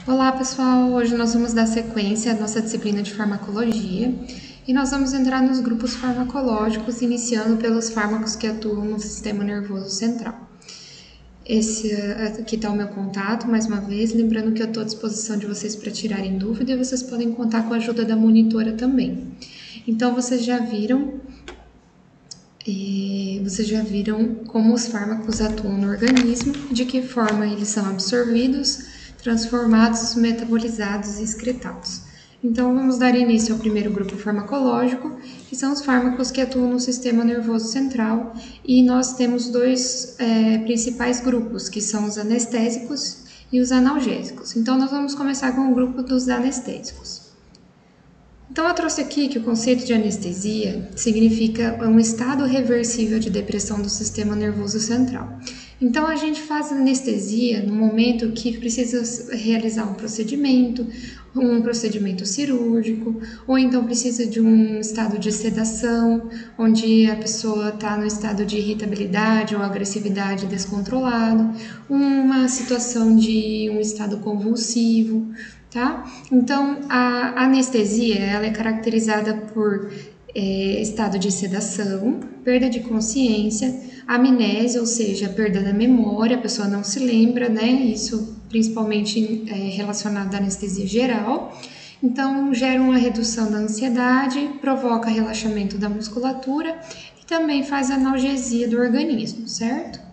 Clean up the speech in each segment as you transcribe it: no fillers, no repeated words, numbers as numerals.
Olá pessoal, hoje nós vamos dar sequência à nossa disciplina de farmacologia e nós vamos entrar nos grupos farmacológicos, iniciando pelos fármacos que atuam no sistema nervoso central. Aqui está o meu contato, mais uma vez, lembrando que eu estou à disposição de vocês para tirarem dúvida e vocês podem contar com a ajuda da monitora também. Então vocês já viram como os fármacos atuam no organismo, de que forma eles são absorvidos, transformados, metabolizados e excretados. Então, vamos dar início ao primeiro grupo farmacológico, que são os fármacos que atuam no sistema nervoso central, e nós temos dois principais grupos, que são os anestésicos e os analgésicos. Então, nós vamos começar com o grupo dos anestésicos. Então, eu trouxe aqui que o conceito de anestesia significa um estado reversível de depressão do sistema nervoso central. Então, a gente faz anestesia no momento que precisa realizar um procedimento cirúrgico, ou então precisa de um estado de sedação, onde a pessoa está no estado de irritabilidade ou agressividade descontrolado, uma situação de um estado convulsivo, tá? Então, a anestesia ela é caracterizada por estado de sedação, perda de consciência, amnésia, ou seja, perda da memória, a pessoa não se lembra, né? Isso principalmente relacionado à anestesia geral. Então, gera uma redução da ansiedade, provoca relaxamento da musculatura e também faz analgesia do organismo, certo?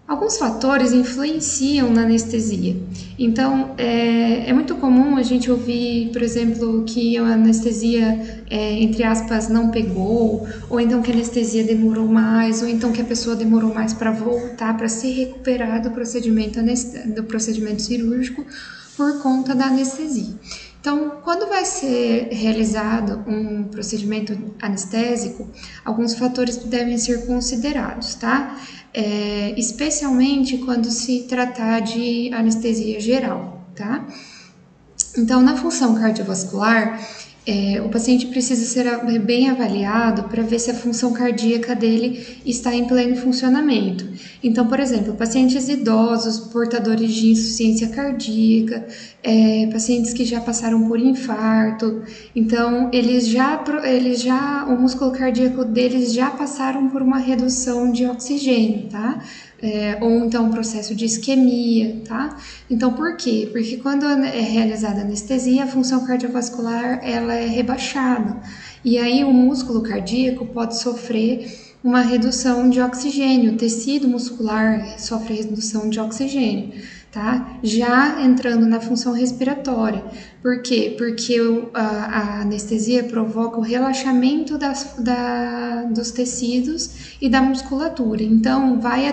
Alguns fatores influenciam na anestesia. Então, é muito comum a gente ouvir, por exemplo, que a anestesia, entre aspas, não pegou, ou então que a anestesia demorou mais, ou então que a pessoa demorou mais para voltar, para se recuperar do procedimento cirúrgico por conta da anestesia. Então, quando vai ser realizado um procedimento anestésico, alguns fatores devem ser considerados, tá? Especialmente quando se tratar de anestesia geral, tá? Então, na função cardiovascular, o paciente precisa ser bem avaliado para ver se a função cardíaca dele está em pleno funcionamento. Então, por exemplo, pacientes idosos, portadores de insuficiência cardíaca, pacientes que já passaram por infarto, então o músculo cardíaco deles já passaram por uma redução de oxigênio, tá? Ou então um processo de isquemia, tá? Então, por quê? Porque quando é realizada a anestesia, a função cardiovascular ela é rebaixada. E aí o músculo cardíaco pode sofrer uma redução de oxigênio, o tecido muscular sofre redução de oxigênio, tá? Já entrando na função respiratória. Por quê? Porque a anestesia provoca o relaxamento dos tecidos e da musculatura. Então, vai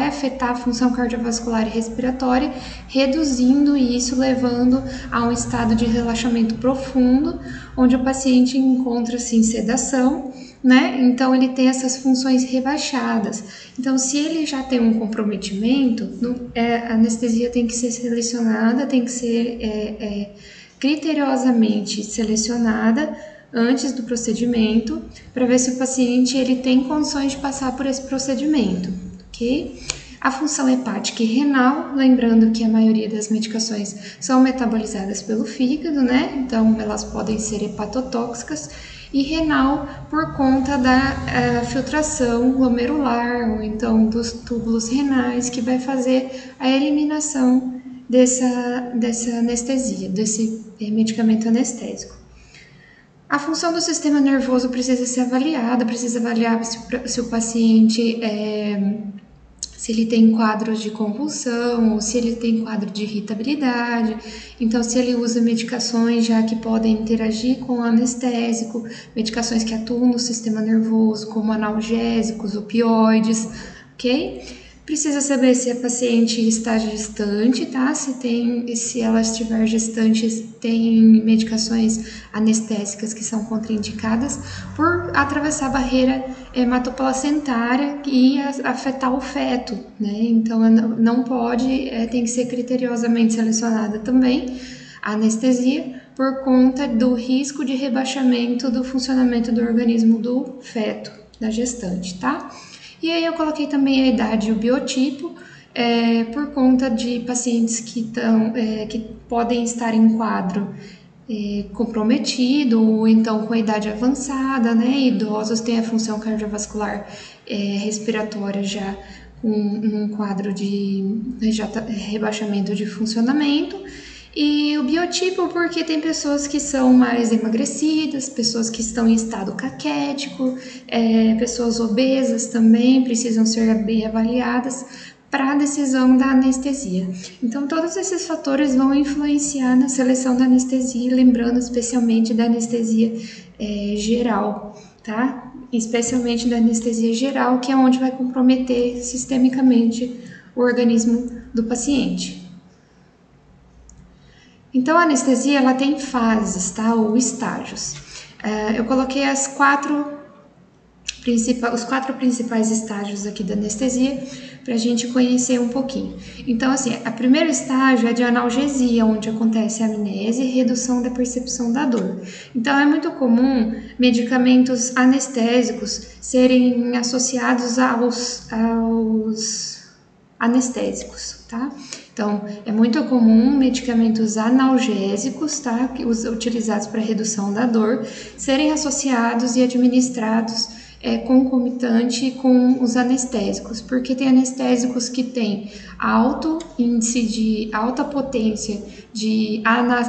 afetar a função cardiovascular e respiratória, reduzindo isso, levando a um estado de relaxamento profundo, onde o paciente encontra-se em sedação, né? Então, ele tem essas funções rebaixadas. Então, se ele já tem um comprometimento, a anestesia tem que ser selecionada, tem que ser criteriosamente selecionada antes do procedimento, para ver se o paciente ele tem condições de passar por esse procedimento, ok? A função hepática e renal, lembrando que a maioria das medicações são metabolizadas pelo fígado, né? Então, elas podem ser hepatotóxicas. E renal por conta da filtração glomerular, ou então dos túbulos renais, que vai fazer a eliminação dessa anestesia, desse medicamento anestésico. A função do sistema nervoso precisa ser avaliada, precisa avaliar se o paciente se ele tem quadros de convulsão ou se ele tem quadro de irritabilidade. Então, se ele usa medicações já que podem interagir com o anestésico, medicações que atuam no sistema nervoso, como analgésicos, opioides, ok? Precisa saber se a paciente está gestante, tá? Se ela estiver gestante, tem medicações anestésicas que são contraindicadas por atravessar a barreira hematoplacentária e afetar o feto, né? Então, não pode, tem que ser criteriosamente selecionada também a anestesia por conta do risco de rebaixamento do funcionamento do organismo do feto, da gestante, tá? E aí eu coloquei também a idade e o biotipo, por conta de pacientes que podem estar em quadro comprometido ou então com a idade avançada, né? Idosos têm a função cardiovascular respiratória já com um quadro de rebaixamento de funcionamento. E o biotipo, porque tem pessoas que são mais emagrecidas, pessoas que estão em estado caquético, pessoas obesas também precisam ser bem avaliadas para a decisão da anestesia. Então, todos esses fatores vão influenciar na seleção da anestesia, lembrando especialmente da anestesia geral, tá? Especialmente da anestesia geral, que é onde vai comprometer sistemicamente o organismo do paciente. Então, a anestesia ela tem fases, tá? Ou estágios. Eu coloquei os quatro principais estágios aqui da anestesia para a gente conhecer um pouquinho. Então, assim, o primeiro estágio é de analgesia, onde acontece a amnésia e redução da percepção da dor. Então, é muito comum medicamentos anestésicos serem associados aos anestésicos, tá? Então, é muito comum medicamentos analgésicos, tá? Utilizados para redução da dor, serem associados e administrados concomitante com os anestésicos, porque tem anestésicos que têm alto índice de alta potência de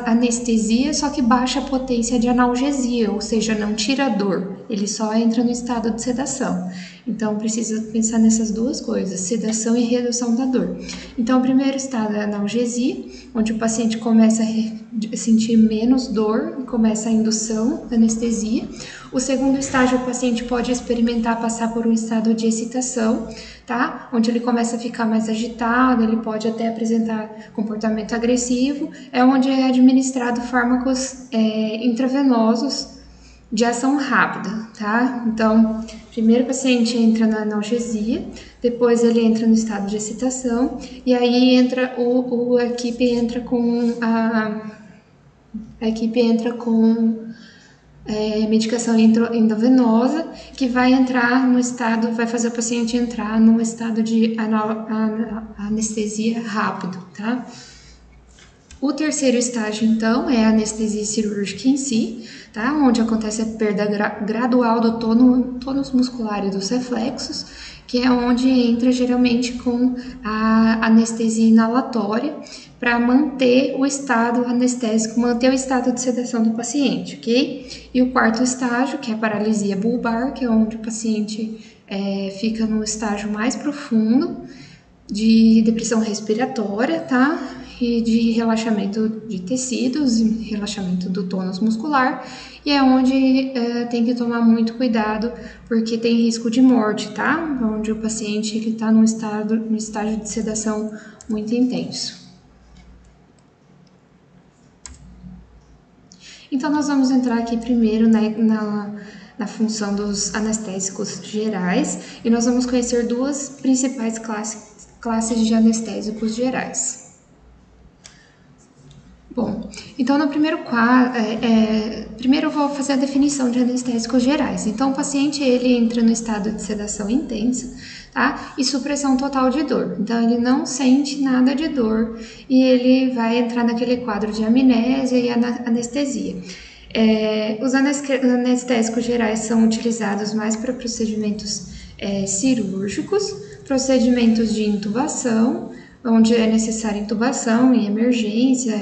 anestesia, só que baixa potência de analgesia, ou seja, não tira dor, ele só entra no estado de sedação. Então, precisa pensar nessas duas coisas, sedação e redução da dor. Então, o primeiro estado é a analgesia, onde o paciente começa a sentir menos dor e começa a indução da anestesia. O segundo estágio, o paciente pode experimentar passar por um estado de excitação, tá? Onde ele começa a ficar mais agitado, ele pode até apresentar comportamento agressivo, é onde é administrado fármacos intravenosos de ação rápida, tá? Então, primeiro o paciente entra na analgesia, depois ele entra no estado de excitação, e aí entra a equipe entra com medicação endovenosa, que vai entrar no estado, vai fazer o paciente entrar num estado de anestesia rápido, tá? O terceiro estágio, então, é a anestesia cirúrgica em si, tá? Onde acontece a perda gradual do tônus muscular e dos reflexos, que é onde entra geralmente com a anestesia inalatória para manter o estado anestésico, manter o estado de sedação do paciente, ok? E o quarto estágio, que é a paralisia bulbar, que é onde o paciente fica no estágio mais profundo de depressão respiratória, tá? E de relaxamento de tecidos, relaxamento do tônus muscular, e é onde tem que tomar muito cuidado, porque tem risco de morte, tá? Onde o paciente está num estágio de sedação muito intenso. Então, nós vamos entrar aqui primeiro na função dos anestésicos gerais, e nós vamos conhecer duas principais classes de anestésicos gerais. Bom, então no primeiro primeiro eu vou fazer a definição de anestésicos gerais. Então, o paciente ele entra no estado de sedação intensa, tá? E supressão total de dor. Então, ele não sente nada de dor e ele vai entrar naquele quadro de amnésia e anestesia. Os anestésicos gerais são utilizados mais para procedimentos cirúrgicos, procedimentos de intubação, onde é necessária intubação em emergência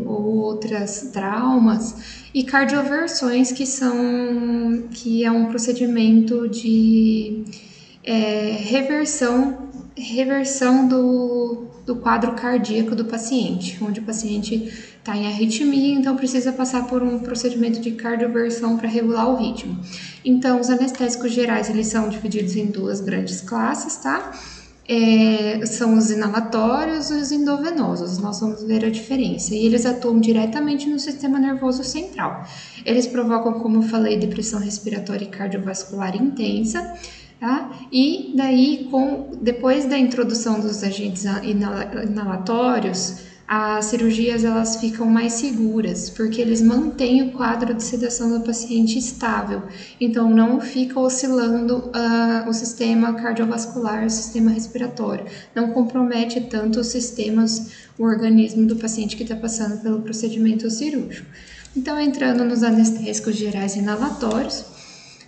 ou outras traumas, e cardioversões, que é um procedimento de reversão do quadro cardíaco do paciente, onde o paciente está em arritmia, então precisa passar por um procedimento de cardioversão para regular o ritmo. Então, os anestésicos gerais, eles são divididos em duas grandes classes, tá? São os inalatórios e os endovenosos, nós vamos ver a diferença, e eles atuam diretamente no sistema nervoso central. Eles provocam, como eu falei, depressão respiratória e cardiovascular intensa, tá? E daí, depois da introdução dos agentes inalatórios, as cirurgias elas ficam mais seguras, porque eles mantêm o quadro de sedação do paciente estável, então não fica oscilando o sistema cardiovascular, o sistema respiratório, não compromete tanto os sistemas, o organismo do paciente que está passando pelo procedimento cirúrgico. Então, entrando nos anestésicos gerais inalatórios,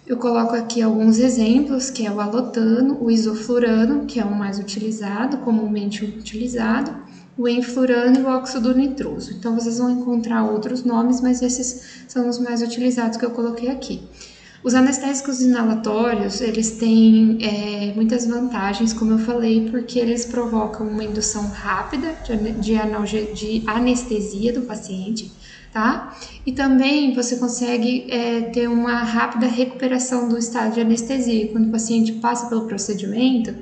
eu coloco aqui alguns exemplos, que é o alotano, o isoflurano, que é o mais utilizado, comumente utilizado, o enflurano e o óxido nitroso. Então, vocês vão encontrar outros nomes, mas esses são os mais utilizados que eu coloquei aqui. Os anestésicos inalatórios, eles têm muitas vantagens, como eu falei, porque eles provocam uma indução rápida de anestesia do paciente, tá? E também você consegue ter uma rápida recuperação do estado de anestesia. Quando o paciente passa pelo procedimento,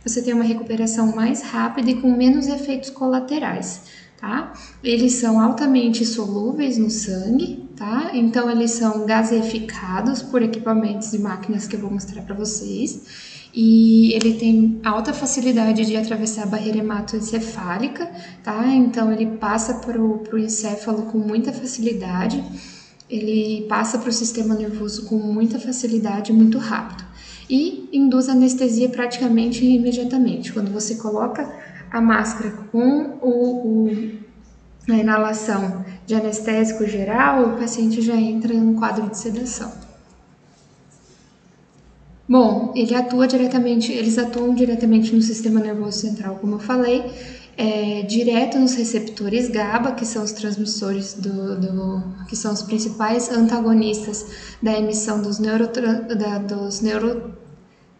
você tem uma recuperação mais rápida e com menos efeitos colaterais, tá? Eles são altamente solúveis no sangue, tá? Então eles são gaseificados por equipamentos e máquinas que eu vou mostrar para vocês. E ele tem alta facilidade de atravessar a barreira hematoencefálica, tá? Então ele passa para o encéfalo com muita facilidade, ele passa para o sistema nervoso com muita facilidade, muito rápido. E induz anestesia praticamente imediatamente. Quando você coloca a máscara com a inalação de anestésico geral, o paciente já entra em um quadro de sedação. Bom, eles atuam diretamente no sistema nervoso central, como eu falei, direto nos receptores GABA, que são os transmissores que são os principais antagonistas da emissão dos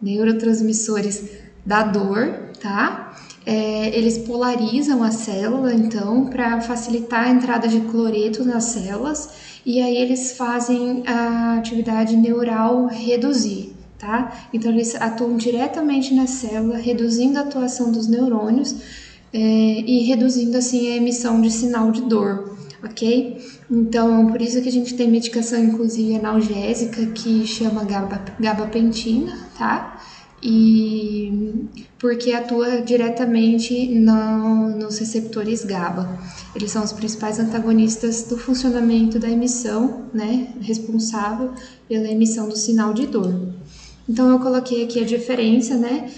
neurotransmissores da dor, tá? Eles polarizam a célula, então, para facilitar a entrada de cloreto nas células, e aí eles fazem a atividade neural reduzir, tá? Então, eles atuam diretamente na célula, reduzindo a atuação dos neurônios e reduzindo, assim, a emissão de sinal de dor, ok? Então, por isso que a gente tem medicação, inclusive, analgésica, que chama gabapentina, tá? E porque atua diretamente nos receptores GABA. Eles são os principais antagonistas do funcionamento da emissão, né, responsável pela emissão do sinal de dor. Então, eu coloquei aqui a diferença, né,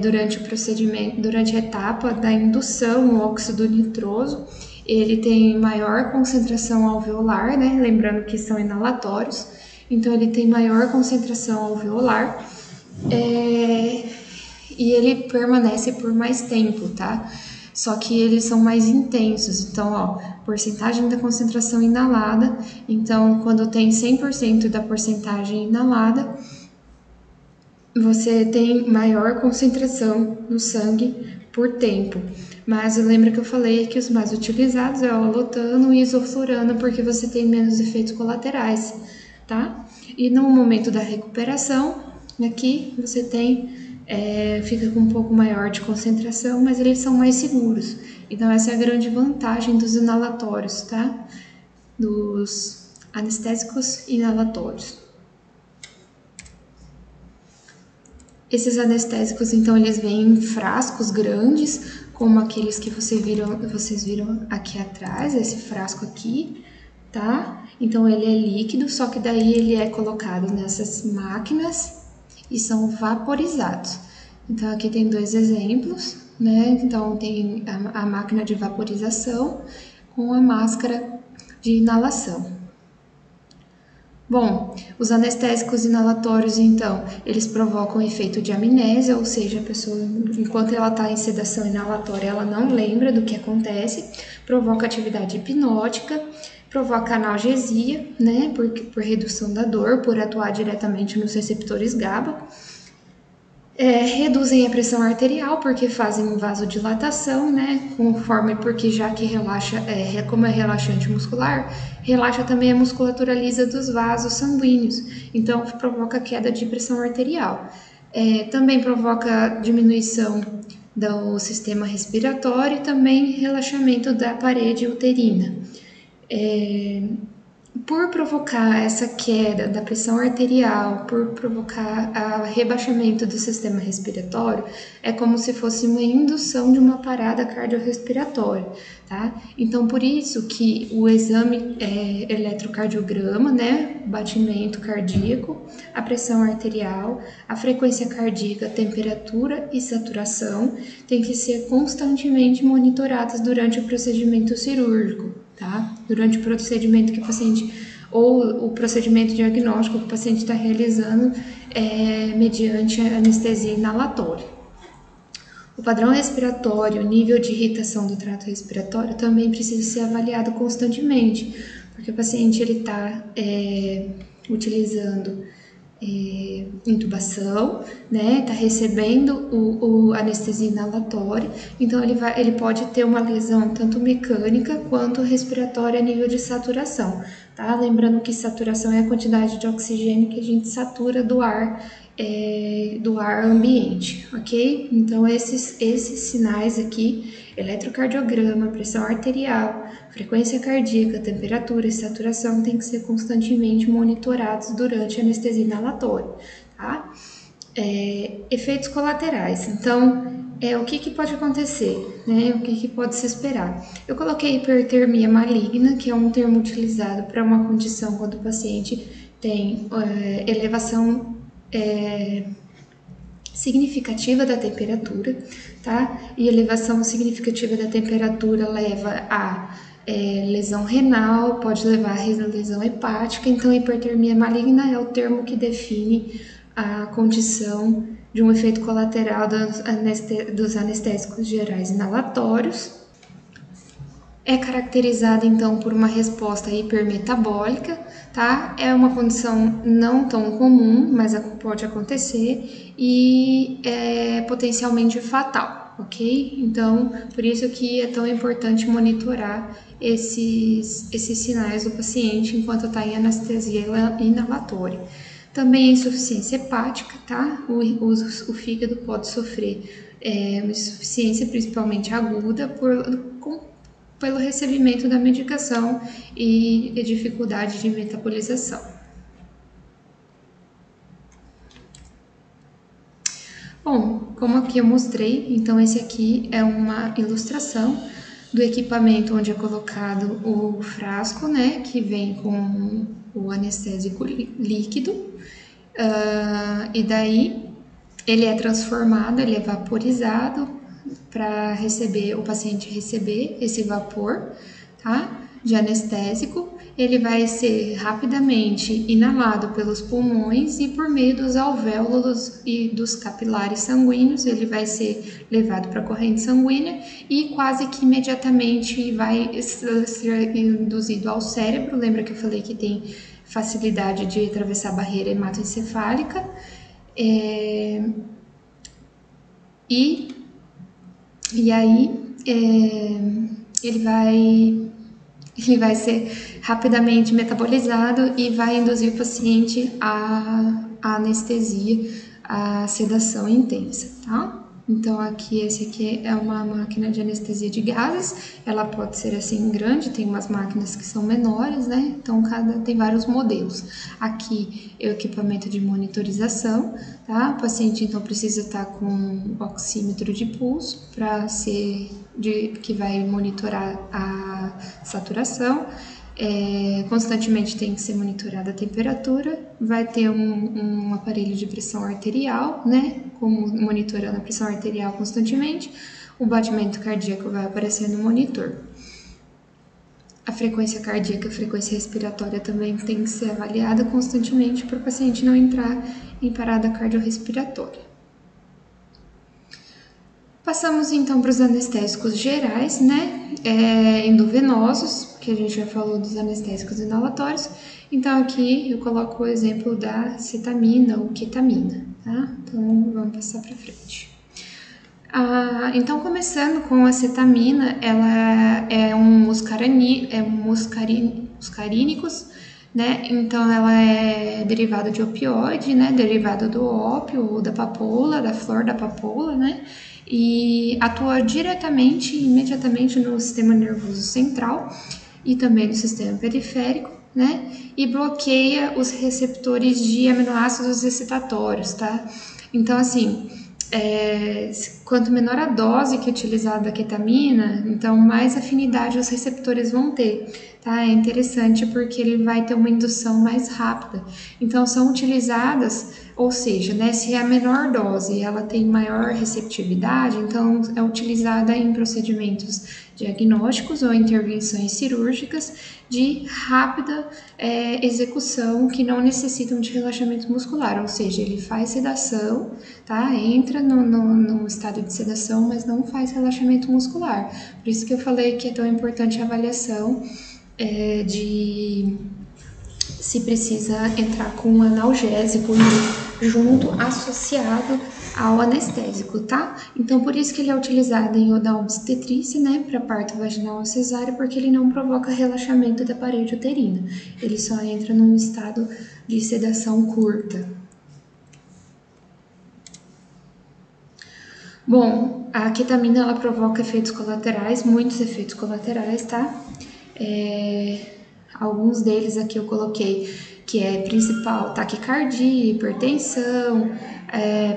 durante o procedimento, durante a etapa da indução, o óxido nitroso, ele tem maior concentração alveolar, né, lembrando que são inalatórios, então ele tem maior concentração alveolar, e ele permanece por mais tempo, tá? Só que eles são mais intensos, então, ó, porcentagem da concentração inalada, então, quando tem 100% da porcentagem inalada, você tem maior concentração no sangue por tempo. Mas lembra que eu falei que os mais utilizados é o alotano e o isoflurano, porque você tem menos efeitos colaterais, tá? E no momento da recuperação, aqui você fica com um pouco maior de concentração, mas eles são mais seguros. Então essa é a grande vantagem dos inalatórios, tá? Dos anestésicos inalatórios. Esses anestésicos, então, eles vêm em frascos grandes, como aqueles que vocês viram aqui atrás, esse frasco aqui, tá? Então, ele é líquido, só que daí ele é colocado nessas máquinas e são vaporizados. Então, aqui tem dois exemplos, né? Então, tem a máquina de vaporização com a máscara de inalação. Bom, os anestésicos inalatórios, então, eles provocam efeito de amnésia, ou seja, a pessoa, enquanto ela está em sedação inalatória, ela não lembra do que acontece, provoca atividade hipnótica, provoca analgesia, né, por redução da dor, por atuar diretamente nos receptores GABA, reduzem a pressão arterial, porque fazem vasodilatação, né, porque já que relaxa, como é relaxante muscular, relaxa também a musculatura lisa dos vasos sanguíneos, então provoca queda de pressão arterial. Também provoca diminuição do sistema respiratório e também relaxamento da parede uterina. por provocar essa queda da pressão arterial, por provocar o rebaixamento do sistema respiratório, é como se fosse uma indução de uma parada cardiorrespiratória, tá? Então, por isso que o exame eletrocardiograma, né, batimento cardíaco, a pressão arterial, a frequência cardíaca, temperatura e saturação tem que ser constantemente monitoradas durante o procedimento cirúrgico. Tá? Durante o procedimento que o paciente, ou o procedimento diagnóstico que o paciente está realizando mediante anestesia inalatória. O padrão respiratório, o nível de irritação do trato respiratório também precisa ser avaliado constantemente, porque o paciente está utilizando intubação, né? Tá recebendo o anestesia inalatória, então ele pode ter uma lesão tanto mecânica quanto respiratória a nível de saturação, tá? Lembrando que saturação é a quantidade de oxigênio que a gente satura do ar ambiente, ok? Então esses sinais aqui, eletrocardiograma, pressão arterial, frequência cardíaca, temperatura e saturação tem que ser constantemente monitorados durante a anestesia inalatória, tá? Efeitos colaterais. Então, o que pode acontecer, né? O que pode se esperar? Eu coloquei hipertermia maligna, que é um termo utilizado para uma condição quando o paciente tem elevação significativa da temperatura, tá? E elevação significativa da temperatura leva a lesão renal, pode levar a lesão hepática, então hipertermia maligna é o termo que define a condição de um efeito colateral dos anestésicos gerais inalatórios. É caracterizada então por uma resposta hipermetabólica, tá? É uma condição não tão comum, mas pode acontecer e é potencialmente fatal, ok? Então, por isso que é tão importante monitorar esses sinais do paciente enquanto está em anestesia inalatória. Também insuficiência hepática, tá? O fígado pode sofrer uma insuficiência principalmente aguda pelo recebimento da medicação e dificuldade de metabolização. Bom, como aqui eu mostrei, então esse aqui é uma ilustração do equipamento onde é colocado o frasco, né, que vem com o anestésico líquido, e daí ele é transformado, ele é vaporizado para o paciente receber esse vapor, tá? De anestésico, ele vai ser rapidamente inalado pelos pulmões e por meio dos alvéolos e dos capilares sanguíneos, ele vai ser levado para a corrente sanguínea e quase que imediatamente vai ser induzido ao cérebro. Lembra que eu falei que tem facilidade de atravessar a barreira hematoencefálica? E aí ele vai ser rapidamente metabolizado e vai induzir o paciente à anestesia, à sedação intensa, tá? Então esse aqui é uma máquina de anestesia de gases, ela pode ser assim grande, tem umas máquinas que são menores, né? Então tem vários modelos. Aqui é o equipamento de monitorização, tá? O paciente então precisa estar com oxímetro de pulso que vai monitorar a saturação. Constantemente tem que ser monitorada a temperatura, vai ter um aparelho de pressão arterial, né, monitorando a pressão arterial constantemente, o batimento cardíaco vai aparecer no monitor. A frequência cardíaca, a frequência respiratória também tem que ser avaliada constantemente para o paciente não entrar em parada cardiorrespiratória. Passamos então para os anestésicos gerais, né, endovenosos, que a gente já falou dos anestésicos inalatórios. Então aqui eu coloco o exemplo da cetamina ou ketamina, tá? Então vamos passar para frente. Então começando com a cetamina, ela é muscarínicos, né? Então ela é derivada de opioide, né? Derivada do ópio ou da papoula, da flor da papoula, né? E atua imediatamente no sistema nervoso central e também no sistema periférico, né? E bloqueia os receptores de aminoácidos excitatórios, tá? Então, assim, quanto menor a dose que é utilizada da ketamina, então mais afinidade os receptores vão ter, tá? É interessante porque ele vai ter uma indução mais rápida. Então, são utilizadas, ou seja, né, se é a menor dose ela tem maior receptividade, então é utilizada em procedimentos diagnósticos ou intervenções cirúrgicas de rápida execução que não necessitam de relaxamento muscular, ou seja, ele faz sedação, tá? Entra no estado de sedação, mas não faz relaxamento muscular. Por isso que eu falei que é tão importante a avaliação de se precisa entrar com um analgésico junto, associado ao anestésico, tá? Então, por isso que ele é utilizado na obstetrícia, né, para parto vaginal ou cesárea, porque ele não provoca relaxamento da parede uterina. Ele só entra num estado de sedação curta. Bom, a ketamina ela provoca efeitos colaterais, muitos efeitos colaterais, tá? Alguns deles aqui eu coloquei, que é principal taquicardia, hipertensão,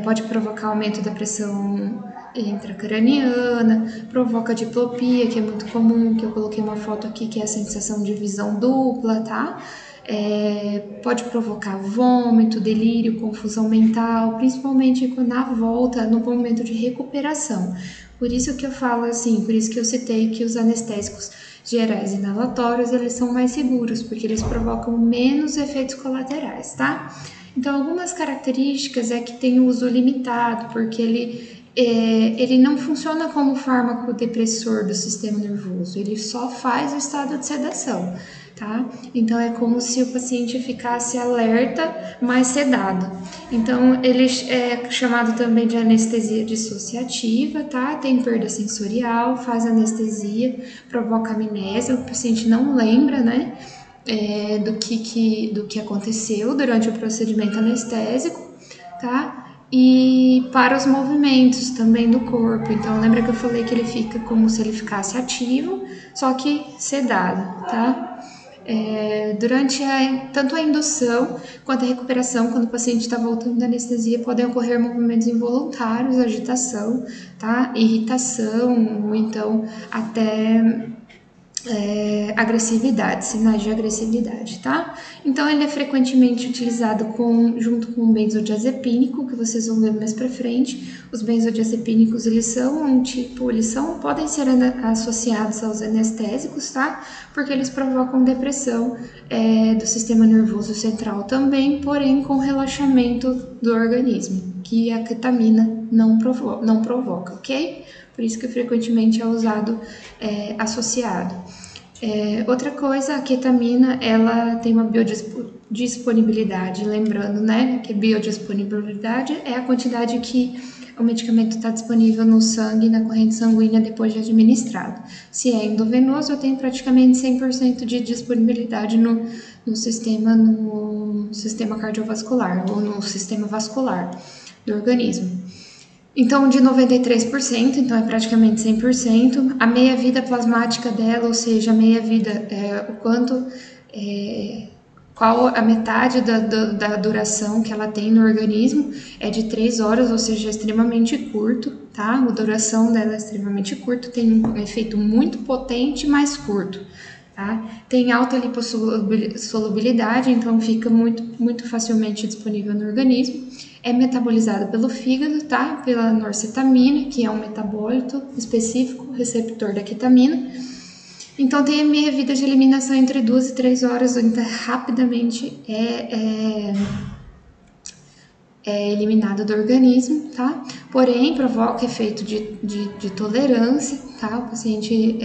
pode provocar aumento da pressão intracraniana, provoca diplopia, que é muito comum, que eu coloquei uma foto aqui, que é a sensação de visão dupla, tá? Pode provocar vômito, delírio, confusão mental, principalmente na volta, no momento de recuperação. Por isso que eu falo assim, por isso que eu citei que os anestésicos gerais inalatórios, eles são mais seguros, porque eles provocam menos efeitos colaterais, tá? Então, algumas características é que tem uso limitado, porque ele não funciona como fármaco depressor do sistema nervoso, ele só faz o estado de sedação, tá? Então, é como se o paciente ficasse alerta, mas sedado. Então, ele é chamado também de anestesia dissociativa, tá? Tem perda sensorial, faz anestesia, provoca amnésia, o paciente não lembra, né? Do que aconteceu durante o procedimento anestésico, tá? E para os movimentos também do corpo. Então, lembra que eu falei que ele fica como se ele ficasse ativo, só que sedado, tá? Durante tanto a indução quanto a recuperação, quando o paciente está voltando da anestesia, podem ocorrer movimentos involuntários, agitação, tá? Irritação, ou então até agressividade, sinais de agressividade, tá? Então ele é frequentemente utilizado junto com o benzodiazepínico, que vocês vão ver mais pra frente. Os benzodiazepínicos, eles podem ser associados aos anestésicos, tá? Porque eles provocam depressão do sistema nervoso central também, porém com relaxamento do organismo, que a ketamina não provoca, ok? Por isso que frequentemente é usado associado. Outra coisa, a ketamina, ela tem uma biodisponibilidade, lembrando, né, que biodisponibilidade é a quantidade que o medicamento está disponível no sangue, na corrente sanguínea depois de administrado. Se é endovenoso, eu tenho praticamente 100% de disponibilidade no sistema cardiovascular ou no sistema vascular do organismo. Então, de 93%, então é praticamente 100%. A meia-vida plasmática dela, ou seja, a meia-vida, qual a metade da duração que ela tem no organismo é de 3 horas, ou seja, é extremamente curto, tá? A duração dela é extremamente curta, tem um efeito muito potente, mas curto. Tá? Tem alta lipossolubilidade, então fica muito facilmente disponível no organismo. É metabolizado pelo fígado, tá? Pela norcetamina, que é um metabólito específico, receptor da ketamina. Então tem a meia-vida de eliminação entre 2 e 3 horas, então rapidamente é eliminado do organismo, tá? Porém, provoca efeito de tolerância, tá? O paciente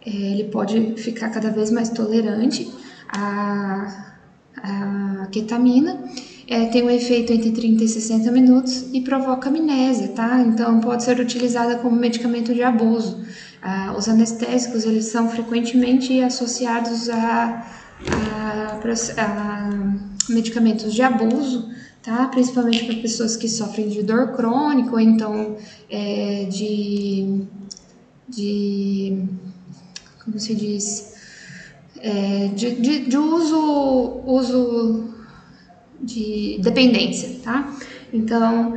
ele pode ficar cada vez mais tolerante à ketamina, tem um efeito entre 30 e 60 minutos e provoca amnésia, tá? Então pode ser utilizada como medicamento de abuso. Os anestésicos, eles são frequentemente associados a medicamentos de abuso, tá? Principalmente para pessoas que sofrem de dor crônica ou então como se diz, de uso de dependência, tá? Então,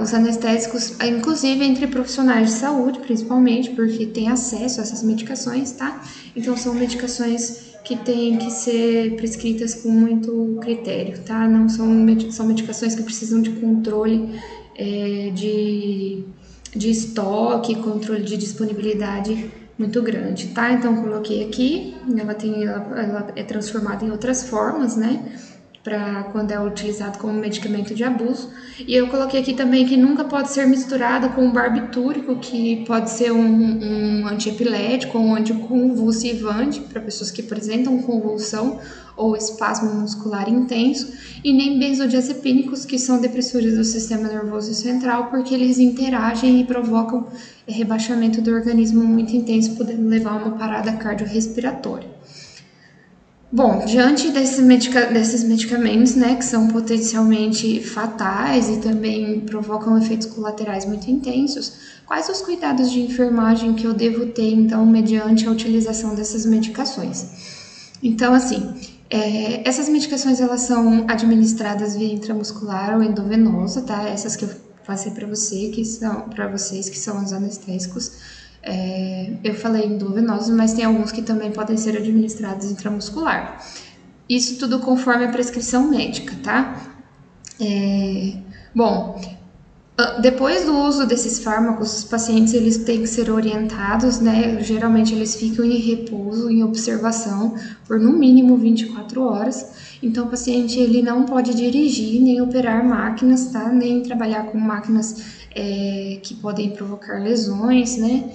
os anestésicos, inclusive entre profissionais de saúde, principalmente, porque tem acesso a essas medicações, tá? Então, são medicações que têm que ser prescritas com muito critério, tá? Não são, são medicações que precisam de controle de estoque, controle de disponibilidade muito grande, tá? Então, coloquei aqui, ela é transformada em outras formas, né? Para quando é utilizado como medicamento de abuso. E eu coloquei aqui também que nunca pode ser misturado com barbitúrico, que pode ser um antiepilético ou um anticonvulsivante para pessoas que apresentam convulsão ou espasmo muscular intenso, e nem benzodiazepínicos, que são depressores do sistema nervoso central, porque eles interagem e provocam rebaixamento do organismo muito intenso, podendo levar a uma parada cardiorrespiratória. Bom, diante desses medicamentos, né, que são potencialmente fatais e também provocam efeitos colaterais muito intensos, quais os cuidados de enfermagem que eu devo ter, então, mediante a utilização dessas medicações? Então, assim, essas medicações, elas são administradas via intramuscular ou endovenosa, tá? Essas que eu passei para vocês, que são os anestésicos. Eu falei endovenosos, mas tem alguns que também podem ser administrados intramuscular. Isso tudo conforme a prescrição médica, tá? Bom, depois do uso desses fármacos, os pacientes eles têm que ser orientados, né? Geralmente eles ficam em repouso, em observação, por no mínimo 24 horas. Então, o paciente ele não pode dirigir, nem operar máquinas, tá? Nem trabalhar com máquinas que podem provocar lesões, né?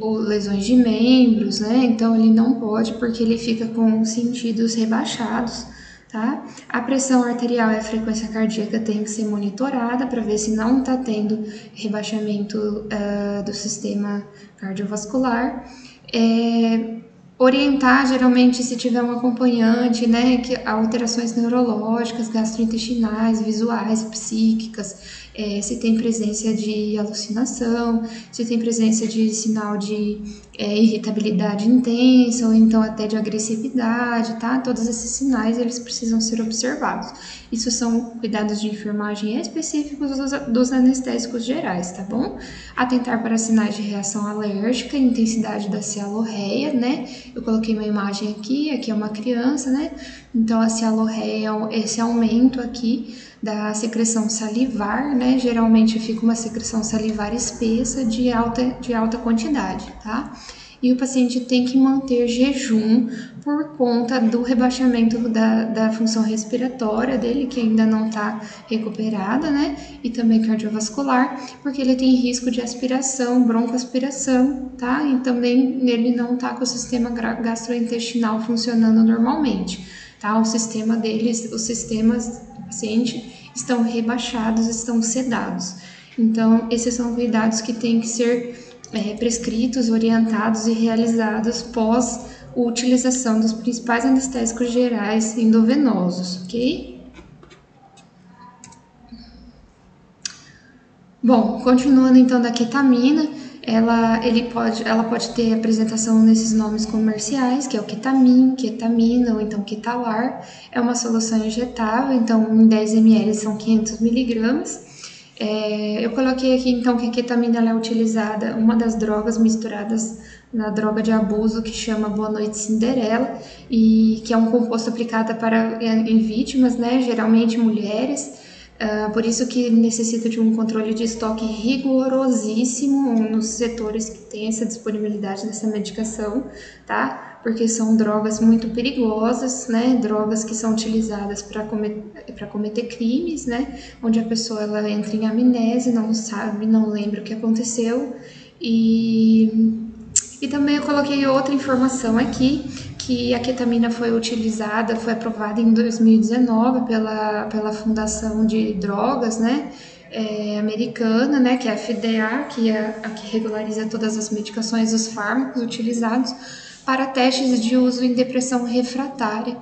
Ou lesões de membros, né? Então, ele não pode porque ele fica com sentidos rebaixados. Tá? A pressão arterial e a frequência cardíaca tem que ser monitorada para ver se não está tendo rebaixamento do sistema cardiovascular. Orientar, geralmente, se tiver um acompanhante, né, que alterações neurológicas, gastrointestinais, visuais, psíquicas, se tem presença de alucinação, se tem presença de sinal de irritabilidade intensa, ou então até de agressividade, tá? Todos esses sinais, eles precisam ser observados. Isso são cuidados de enfermagem específicos dos anestésicos gerais, tá bom? Atentar para sinais de reação alérgica, intensidade da cialorreia, né? Eu coloquei uma imagem aqui é uma criança, né? Então, a cialorreia é esse aumento aqui da secreção salivar, né? Geralmente fica uma secreção salivar espessa de alta quantidade, tá? E o paciente tem que manter jejum por conta do rebaixamento da função respiratória dele, que ainda não está recuperada, né? E também cardiovascular, porque ele tem risco de aspiração, broncoaspiração, tá? E também ele não está com o sistema gastrointestinal funcionando normalmente, tá? Os sistemas do paciente estão rebaixados, estão sedados. Então, esses são cuidados que têm que ser prescritos, orientados e realizados pós a utilização dos principais anestésicos gerais endovenosos, ok? Bom, continuando então da ketamina, ela pode ter apresentação nesses nomes comerciais, que é o Ketamin, ketamina ou então Ketalar. É uma solução injetável, então em 10 ml são 500 miligramas. Eu coloquei aqui então que a ketamina ela é utilizada, uma das drogas misturadas na droga de abuso que chama Boa Noite Cinderela, e que é um composto aplicado em vítimas, né, geralmente mulheres. Por isso que necessita de um controle de estoque rigorosíssimo nos setores que tem essa disponibilidade dessa medicação, tá? Porque são drogas muito perigosas, né? Drogas que são utilizadas para cometer crimes, né? Onde a pessoa ela entra em amnésia, não sabe, não lembra o que aconteceu. E também eu coloquei outra informação aqui, que a ketamina foi aprovada em 2019 pela Fundação de Drogas, né, americana, né, que é a FDA, que é a que regulariza todas as medicações e os fármacos utilizados para testes de uso em depressão refratária.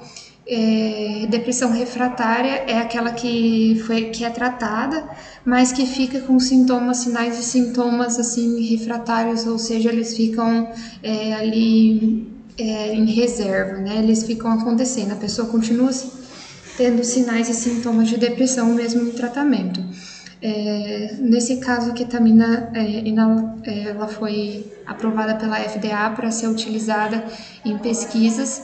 Depressão refratária é aquela que é tratada, mas que fica com sinais e sintomas assim refratários, ou seja, eles ficam ali em reserva, né? Eles ficam acontecendo, a pessoa continua tendo sinais e sintomas de depressão mesmo no tratamento. Nesse caso, a ketamina ela foi aprovada pela FDA para ser utilizada em pesquisas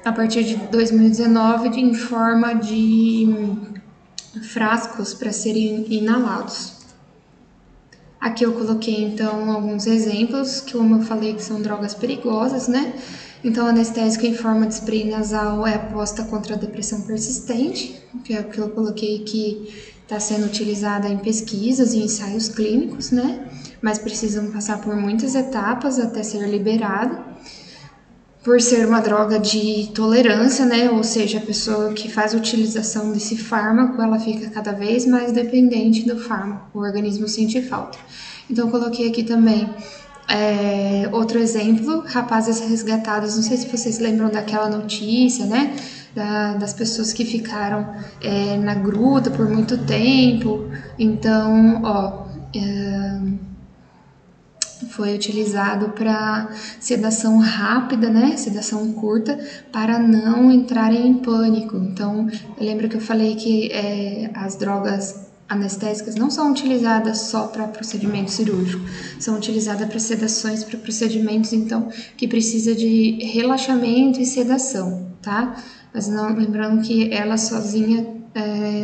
a partir de 2019 em forma de frascos para serem inalados. Aqui eu coloquei então alguns exemplos, que como eu falei que são drogas perigosas, né? Então, anestésico em forma de spray nasal é aposta contra a depressão persistente, que é o que eu coloquei que está sendo utilizada em pesquisas e ensaios clínicos, né? Mas precisam passar por muitas etapas até ser liberado. Por ser uma droga de tolerância, né? Ou seja, a pessoa que faz a utilização desse fármaco, ela fica cada vez mais dependente do fármaco, o organismo sente falta. Então, coloquei aqui também outro exemplo, rapazes resgatados, não sei se vocês lembram daquela notícia, né? Das pessoas que ficaram na gruta por muito tempo. Então, foi utilizado para sedação rápida, né? Sedação curta, para não entrarem em pânico. Então, lembra que eu falei que as drogas anestésicas não são utilizadas só para procedimento cirúrgico, são utilizadas para sedações, para procedimentos, então, que precisa de relaxamento e sedação, tá? Mas não, lembrando que ela sozinha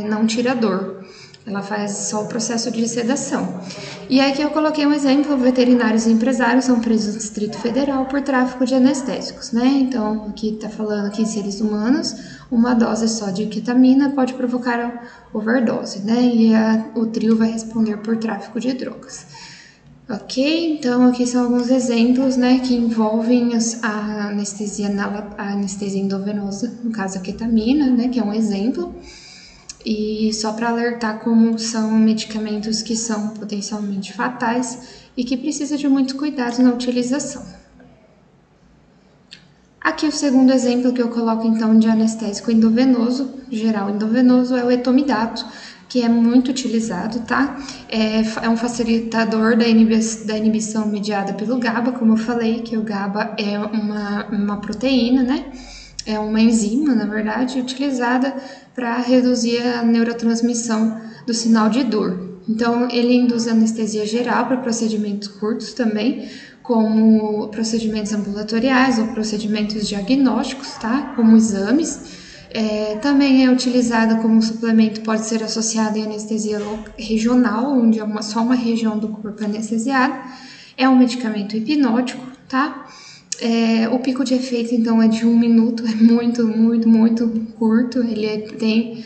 não tira dor. Ela faz só o processo de sedação. E aqui eu coloquei um exemplo: veterinários e empresários são presos no Distrito Federal por tráfico de anestésicos, né? Então, aqui está falando que em seres humanos, uma dose só de ketamina pode provocar overdose, né? E o trio vai responder por tráfico de drogas. Ok, então aqui são alguns exemplos, né, que envolvem a anestesia endovenosa, no caso a ketamina, né, que é um exemplo. E só para alertar como são medicamentos que são potencialmente fatais e que precisa de muito cuidado na utilização. Aqui o segundo exemplo que eu coloco então de anestésico endovenoso, geral endovenoso, é o etomidato, que é muito utilizado, tá? É um facilitador da inibição mediada pelo GABA, como eu falei, que o GABA é uma proteína, né? É uma enzima, na verdade, utilizada para reduzir a neurotransmissão do sinal de dor. Então, ele induz anestesia geral para procedimentos curtos também, como procedimentos ambulatoriais ou procedimentos diagnósticos, tá? Como exames. Também é utilizada como suplemento, pode ser associado em anestesia regional, onde é só uma região do corpo anestesiada. É um medicamento hipnótico, tá? O pico de efeito, então, é de 1 minuto, é muito, muito, muito curto, ele tem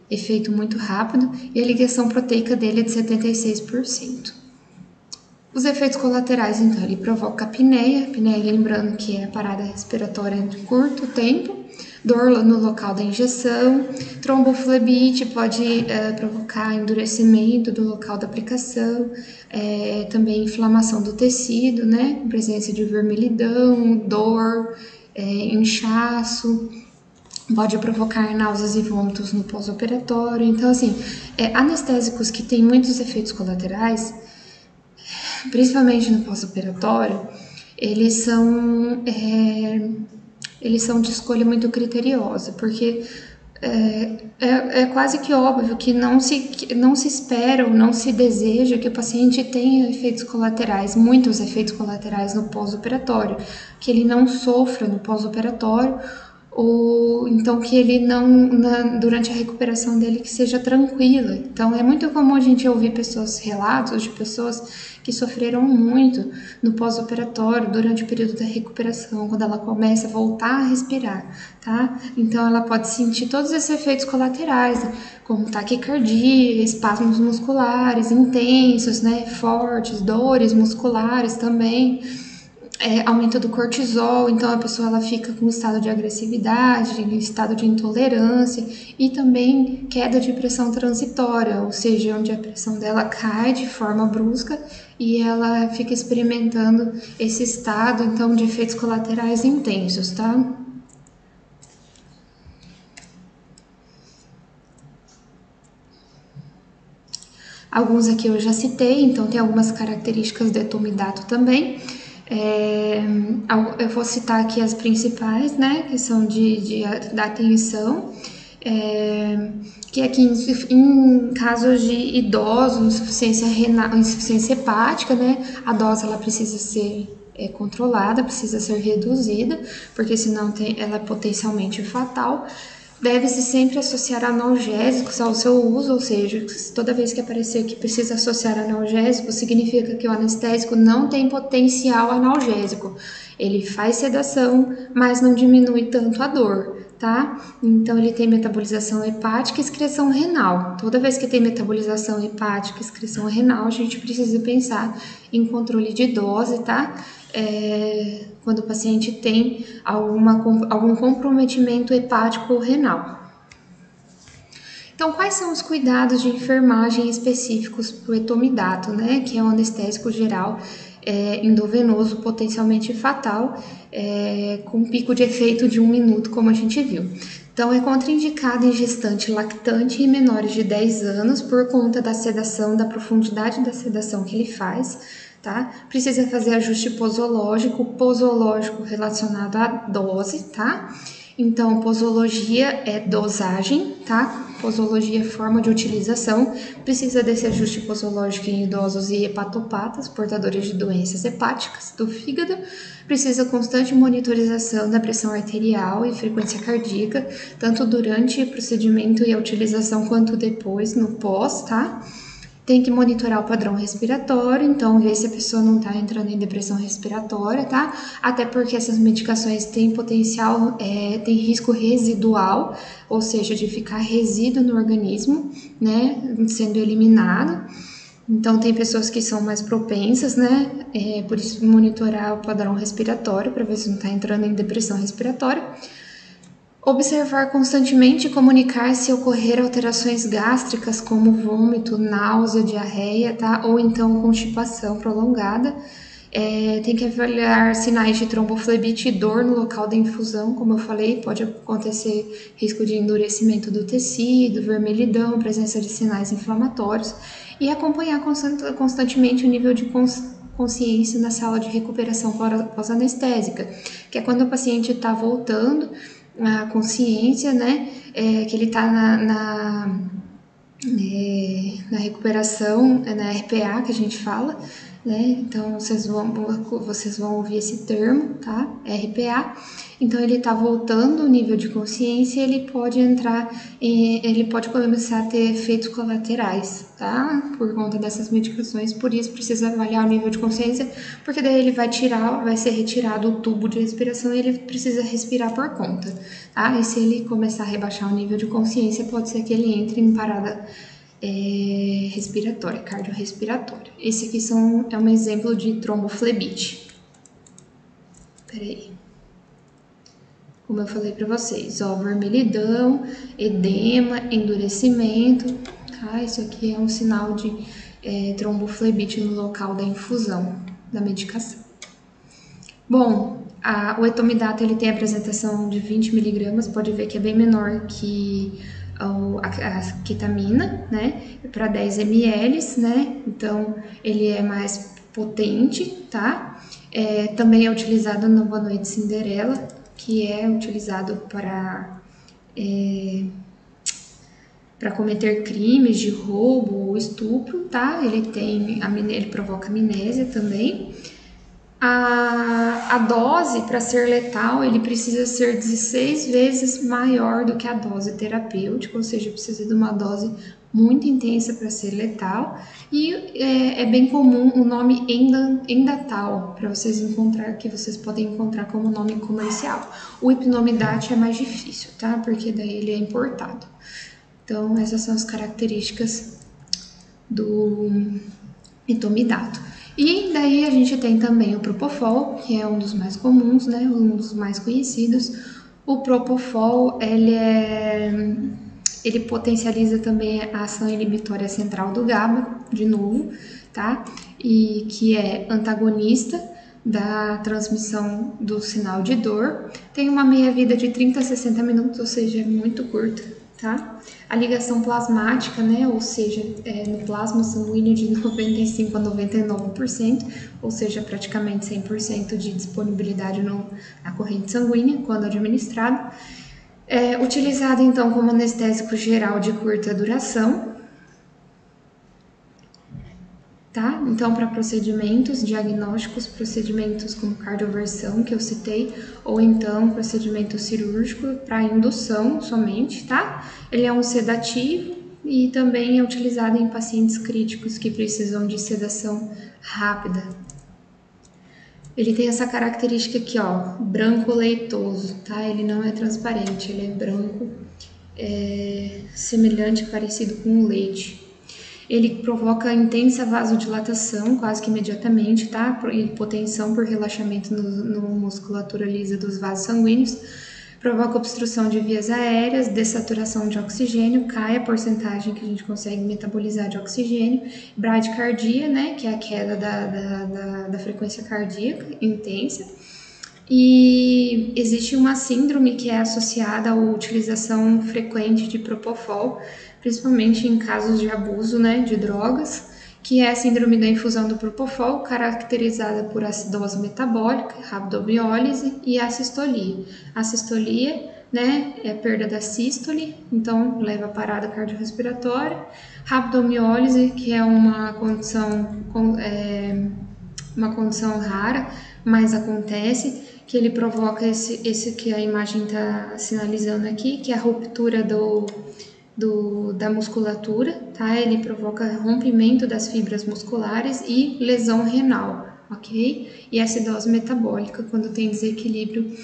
efeito muito rápido e a ligação proteica dele é de 76%. Os efeitos colaterais, então, ele provoca apneia, lembrando que é a parada respiratória de curto tempo, dor no local da injeção, tromboflebite pode provocar endurecimento do local da aplicação, também inflamação do tecido, né, presença de vermelhidão, dor, inchaço, pode provocar náuseas e vômitos no pós-operatório. Então, assim, anestésicos que têm muitos efeitos colaterais, principalmente no pós-operatório, eles são de escolha muito criteriosa, porque é quase que óbvio que não se espera ou não se deseja que o paciente tenha efeitos colaterais, muitos efeitos colaterais no pós-operatório, que ele não sofra no pós-operatório, ou então que ele durante a recuperação dele, que seja tranquila. Então é muito comum a gente ouvir relatos de pessoas que sofreram muito no pós-operatório, durante o período da recuperação, quando ela começa a voltar a respirar, tá? Então ela pode sentir todos esses efeitos colaterais, como taquicardia, espasmos musculares intensos, né, fortes, dores musculares também, aumento do cortisol, então a pessoa ela fica com estado de agressividade, estado de intolerância e também queda de pressão transitória, ou seja, onde a pressão dela cai de forma brusca e ela fica experimentando esse estado, então, de efeitos colaterais intensos, tá? Alguns aqui eu já citei, então tem algumas características do etomidato também. Eu vou citar aqui as principais, né, que são da atenção, que aqui em casos de idosos, insuficiência renal, insuficiência hepática, né, a dose ela precisa ser controlada, precisa ser reduzida, porque senão ela é potencialmente fatal. Deve-se sempre associar analgésicos ao seu uso, ou seja, toda vez que aparecer que precisa associar analgésico, significa que o anestésico não tem potencial analgésico. Ele faz sedação, mas não diminui tanto a dor, tá? Então ele tem metabolização hepática e excreção renal. Toda vez que tem metabolização hepática e excreção renal, a gente precisa pensar em controle de dose, tá? Quando o paciente tem algum comprometimento hepático ou renal. Então, quais são os cuidados de enfermagem específicos para o etomidato, né? Que é um anestésico geral endovenoso potencialmente fatal, com pico de efeito de 1 minuto, como a gente viu. Então, é contraindicado em gestante lactante e menores de 10 anos por conta da sedação, da profundidade da sedação que ele faz, tá? Precisa fazer ajuste posológico relacionado à dose, tá? Então, posologia é dosagem, tá? Posologia é forma de utilização. Precisa desse ajuste posológico em idosos e hepatopatas, portadores de doenças hepáticas do fígado. Precisa constante monitorização da pressão arterial e frequência cardíaca, tanto durante o procedimento e a utilização quanto depois, no pós, tá? Tem que monitorar o padrão respiratório, então ver se a pessoa não está entrando em depressão respiratória, tá? Até porque essas medicações têm potencial, tem risco residual, ou seja, de ficar resíduo no organismo, né? Sendo eliminado. Então, tem pessoas que são mais propensas, né? Por isso, monitorar o padrão respiratório para ver se não está entrando em depressão respiratória. Observar constantemente e comunicar se ocorrer alterações gástricas como vômito, náusea, diarreia, tá? Ou então constipação prolongada. Tem que avaliar sinais de tromboflebite e dor no local da infusão, como eu falei, pode acontecer risco de endurecimento do tecido, vermelhidão, presença de sinais inflamatórios e acompanhar constantemente o nível de consciência na sala de recuperação pós-anestésica, que é quando o paciente está voltando a consciência, né, que ele está na recuperação, na RPA que a gente fala, né, então vocês vão ouvir esse termo, tá, RPA, então ele está voltando o nível de consciência e ele pode começar a ter efeitos colaterais, tá, por conta dessas medicações, por isso precisa avaliar o nível de consciência, porque daí ele vai ser retirado o tubo de respiração e ele precisa respirar por conta, tá, e se ele começar a rebaixar o nível de consciência, pode ser que ele entre em parada respiratória, cardiorrespiratória. Esse aqui é um exemplo de tromboflebite. Peraí. Como eu falei para vocês, ó, vermelhidão, edema, endurecimento, tá? Isso aqui é um sinal de tromboflebite no local da infusão da medicação. Bom, o etomidato ele tem a apresentação de 20 mg, pode ver que é bem menor que a ketamina, né, para 10 ml, né, então ele é mais potente, tá? Também é utilizado no Boa Noite Cinderela, que é utilizado para cometer crimes de roubo ou estupro, tá? Ele provoca amnésia também. A dose para ser letal, ele precisa ser 16 vezes maior do que a dose terapêutica, ou seja, precisa de uma dose muito intensa para ser letal. E é bem comum o nome Endatal, para vocês encontrar, que vocês podem encontrar como nome comercial. O Hipnomidate é mais difícil, tá? Porque daí ele é importado. Então, essas são as características do etomidato. E daí a gente tem também o Propofol, que é um dos mais comuns, né, um dos mais conhecidos. O Propofol, ele potencializa também a ação inibitória central do GABA, de novo, tá? E que é antagonista da transmissão do sinal de dor. Tem uma meia-vida de 30 a 60 minutos, ou seja, é muito curta, tá? A ligação plasmática, né, ou seja, no plasma sanguíneo de 95 a 99%, ou seja, praticamente 100% de disponibilidade na corrente sanguínea quando administrado. Utilizado então como anestésico geral de curta duração, tá? Então, para procedimentos diagnósticos, procedimentos como cardioversão, que eu citei, ou então procedimento cirúrgico para indução somente, tá? Ele é um sedativo e também é utilizado em pacientes críticos que precisam de sedação rápida. Ele tem essa característica aqui, ó, branco leitoso, tá? Ele não é transparente, ele é branco, semelhante, parecido com leite. Ele provoca intensa vasodilatação, quase que imediatamente, tá? E hipotensão por relaxamento no musculatura lisa dos vasos sanguíneos. Provoca obstrução de vias aéreas, dessaturação de oxigênio, cai a porcentagem que a gente consegue metabolizar de oxigênio, bradicardia, né? Que é a queda da frequência cardíaca intensa. E existe uma síndrome que é associada à utilização frequente de propofol, principalmente em casos de abuso, né, de drogas, que é a síndrome da infusão do propofol, caracterizada por acidose metabólica, rabdomiólise e assistolia. Assistolia, né, é a perda da sístole, então leva a parada cardiorrespiratória. Rabdomiólise, que é uma condição rara, mas acontece, que ele provoca esse que a imagem está sinalizando aqui, que é a ruptura da musculatura, tá? Ele provoca rompimento das fibras musculares e lesão renal, ok? E acidose metabólica, quando tem desequilíbrio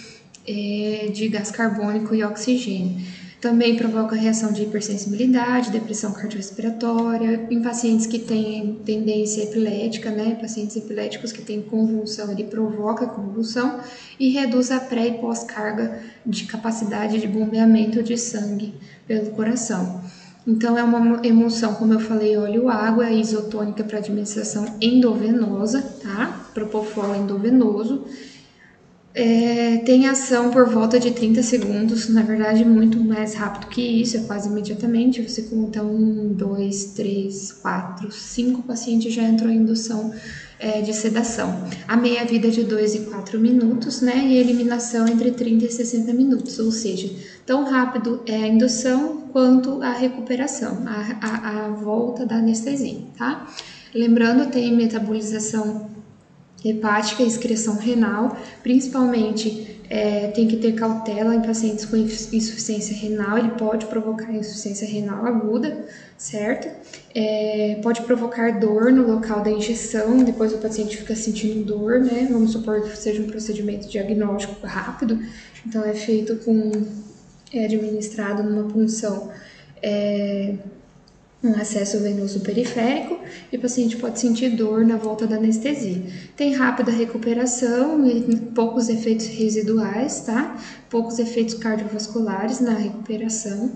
de gás carbônico e oxigênio. Também provoca reação de hipersensibilidade, depressão cardiorrespiratória, em pacientes que têm tendência epilética, né? Pacientes epiléticos que têm convulsão, ele provoca convulsão e reduz a pré e pós-carga de capacidade de bombeamento de sangue pelo coração. Então, é uma emulsão, como eu falei, óleo-água, isotônica para administração endovenosa, tá? Propofol endovenoso. Tem ação por volta de 30 segundos, na verdade muito mais rápido que isso, é quase imediatamente. Você conta 1, 2, 3, 4, 5 pacientes já entrou em indução de sedação. A meia-vida de 2 e 4 minutos, né? E a eliminação entre 30 e 60 minutos, ou seja, tão rápido é a indução quanto a recuperação, a volta da anestesia, tá? Lembrando, tem metabolização hepática e excreção renal, principalmente tem que ter cautela em pacientes com insuficiência renal, ele pode provocar insuficiência renal aguda, certo? Pode provocar dor no local da injeção, depois o paciente fica sentindo dor, né? Vamos supor que seja um procedimento diagnóstico rápido, então é feito administrado numa punção um acesso venoso periférico e o paciente pode sentir dor na volta da anestesia. Tem rápida recuperação e poucos efeitos residuais, tá? Poucos efeitos cardiovasculares na recuperação.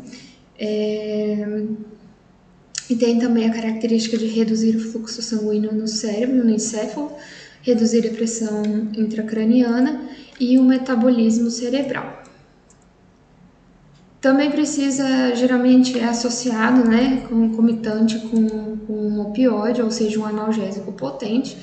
E tem também a característica de reduzir o fluxo sanguíneo no cérebro, no encéfalo, reduzir a pressão intracraniana e o metabolismo cerebral. Também precisa, geralmente é associado, né, concomitante com um opioide, ou seja, um analgésico potente.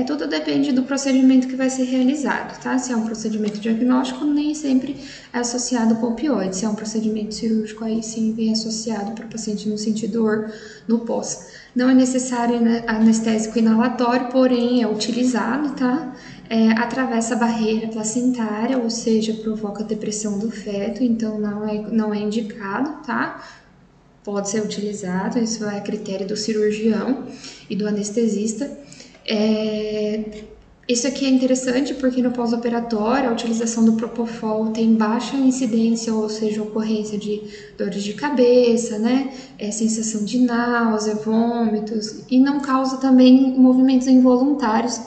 Tudo depende do procedimento que vai ser realizado, tá? Se é um procedimento diagnóstico, nem sempre é associado com opioide. Se é um procedimento cirúrgico, aí sim vem associado para o paciente não sentir dor no pós. Não é necessário anestésico inalatório, porém é utilizado, tá? Atravessa a barreira placentária, ou seja, provoca depressão do feto, então não é indicado, tá? Pode ser utilizado, isso é a critério do cirurgião e do anestesista. Isso aqui é interessante porque no pós-operatório a utilização do propofol tem baixa incidência, ou seja, ocorrência de dores de cabeça, né? Sensação de náusea, vômitos, e não causa também movimentos involuntários,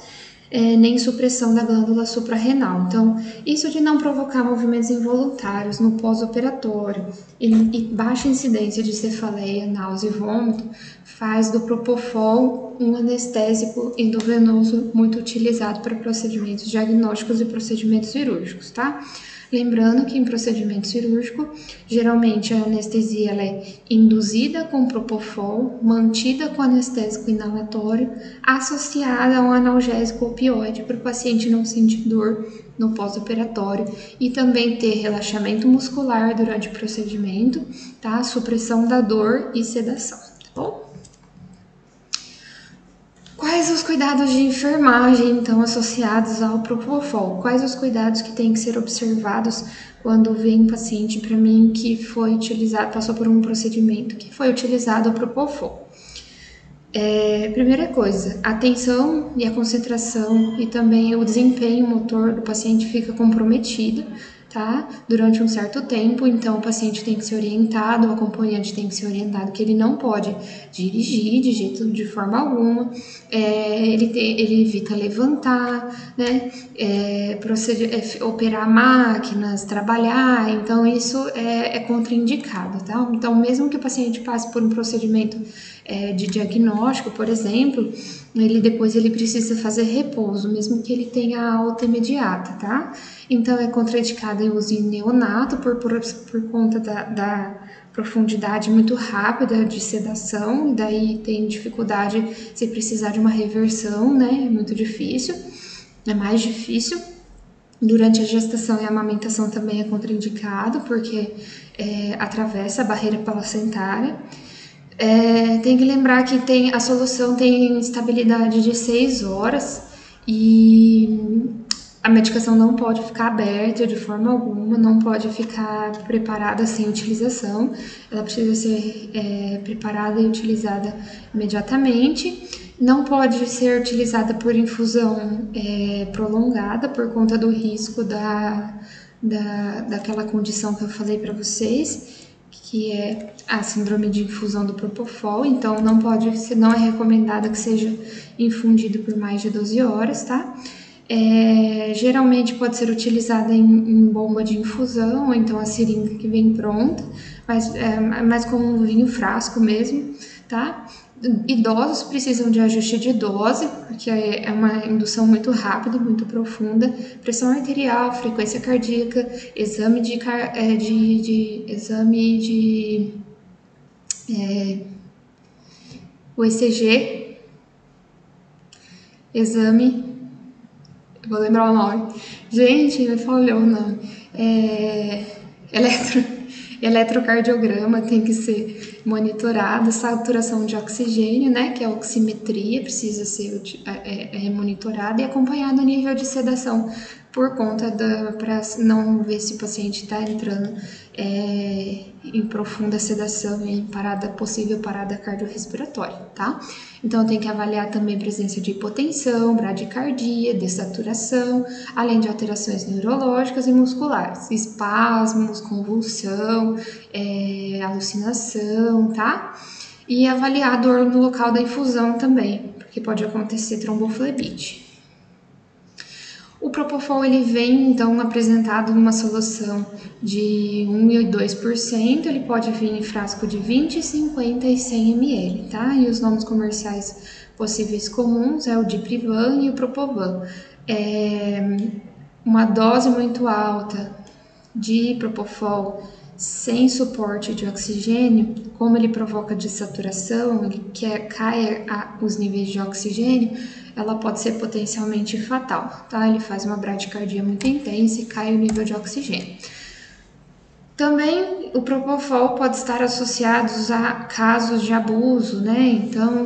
nem supressão da glândula suprarrenal. Então, isso de não provocar movimentos involuntários no pós-operatório e baixa incidência de cefaleia, náusea e vômito faz do propofol um anestésico endovenoso muito utilizado para procedimentos diagnósticos e procedimentos cirúrgicos, tá? Lembrando que em procedimento cirúrgico, geralmente a anestesia ela é induzida com propofol, mantida com anestésico inalatório, associada a um analgésico opioide para o paciente não sentir dor no pós-operatório e também ter relaxamento muscular durante o procedimento, tá? Supressão da dor e sedação, tá bom? Quais os cuidados de enfermagem, então, associados ao propofol? Quais os cuidados que têm que ser observados quando vem um paciente para mim que foi utilizado, passou por um procedimento que foi utilizado o propofol? Primeira coisa, a atenção e a concentração e também o desempenho motor do paciente fica comprometido, tá? Durante um certo tempo, então o paciente tem que ser orientado, o acompanhante tem que ser orientado que ele não pode dirigir de forma alguma, ele evita levantar, né? Operar máquinas, trabalhar, então isso é contraindicado, tá? Então, mesmo que o paciente passe por um procedimento de diagnóstico, por exemplo, depois ele precisa fazer repouso, mesmo que ele tenha alta imediata, tá? Então é contraindicado o uso em neonato por conta da profundidade muito rápida de sedação, e daí tem dificuldade se precisar de uma reversão, né? É muito difícil, é mais difícil. Durante a gestação e a amamentação também é contraindicado, porque atravessa a barreira placentária. Tem que lembrar que a solução tem estabilidade de 6 horas e a medicação não pode ficar aberta de forma alguma, não pode ficar preparada sem utilização, ela precisa ser preparada e utilizada imediatamente. Não pode ser utilizada por infusão prolongada por conta do risco daquela condição que eu falei para vocês, que é a síndrome de infusão do propofol, então não é recomendada que seja infundido por mais de 12 horas, tá? Geralmente pode ser utilizada em bomba de infusão, ou então a seringa que vem pronta, mas é mais comum vir em frasco mesmo, tá? Idosos precisam de ajuste de dose, porque é uma indução muito rápida, muito profunda, pressão arterial, frequência cardíaca, exame o ECG, vou lembrar o nome, gente, me falhou o nome, eletrocardiograma tem que ser monitorado, saturação de oxigênio, né, que é a oximetria, precisa ser monitorada e acompanhado o nível de sedação por conta para não ver se o paciente está entrando em profunda sedação e possível parada cardiorrespiratória, tá? Então tem que avaliar também a presença de hipotensão, bradicardia, dessaturação, além de alterações neurológicas e musculares, espasmos, convulsão, alucinação, tá? E avaliar a dor no local da infusão também, porque pode acontecer tromboflebite. O propofol ele vem então apresentado numa solução de 1 e 2%, ele pode vir em frasco de 20, 50 e 100 ml, tá? E os nomes comerciais possíveis comuns é o Diprivan e o Propovan. Uma dose muito alta de propofol sem suporte de oxigênio, como ele provoca dessaturação, ele cai os níveis de oxigênio, ela pode ser potencialmente fatal, tá? Ele faz uma bradicardia muito intensa e cai o nível de oxigênio. Também o propofol pode estar associado a casos de abuso, né? Então,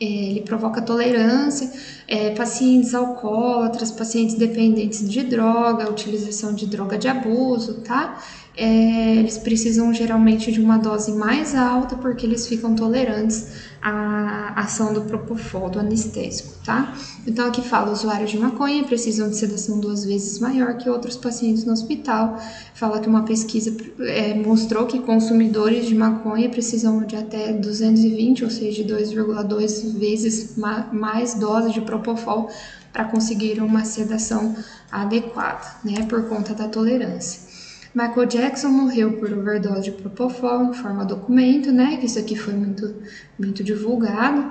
ele provoca tolerância, pacientes alcoólatras, pacientes dependentes de droga, utilização de droga de abuso, tá? Eles precisam geralmente de uma dose mais alta porque eles ficam tolerantes à ação do propofol, do anestésico, tá? Então aqui fala, usuários de maconha precisam de sedação 2 vezes maior que outros pacientes no hospital. Fala que uma pesquisa mostrou que consumidores de maconha precisam de até 220, ou seja, 2,2 vezes mais dose de propofol para conseguir uma sedação adequada, né, por conta da tolerância. Michael Jackson morreu por overdose de Propofol, informa o documento, né? Que isso aqui foi muito divulgado.